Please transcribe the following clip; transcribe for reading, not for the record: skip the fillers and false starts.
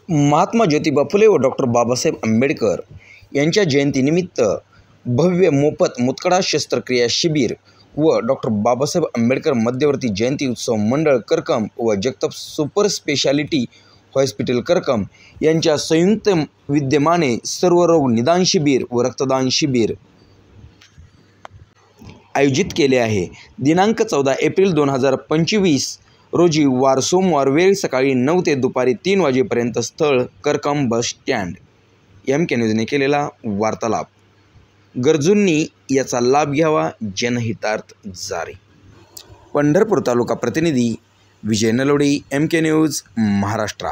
महात्मा ज्योतिबा फुले व डॉक्टर बाबासाहेब आंबेडकर यांच्या जयंतीनिमित्त भव्य मोफत मुतखडा शस्त्रक्रिया शिबिर व डॉक्टर बाबासाहेब आंबेडकर मध्यवर्ती जयंती उत्सव मंडळ करकम व जगताप सुपर स्पेशालिटी हॉस्पिटल करकम यांच्या संयुक्त विद्यमाने सर्वरोग निदान शिबिर व रक्तदान शिबिर आयोजित केले आहे। दिनांक 14 एप्रिल 2025 रोजी वार सोमवार, वेळ सकाळी 9 ते दुपारी 3 वाजेपर्यंत, स्थळ करकम बस स्टँड। MK न्यूजने केलेला वार्तालाप। गरजूंनी याचा लाभ घ्यावा, जनहितार्थ जारी। पंढरपूर तालुका प्रतिनिधी विजय नलोडे, MK न्यूज, महाराष्ट्र।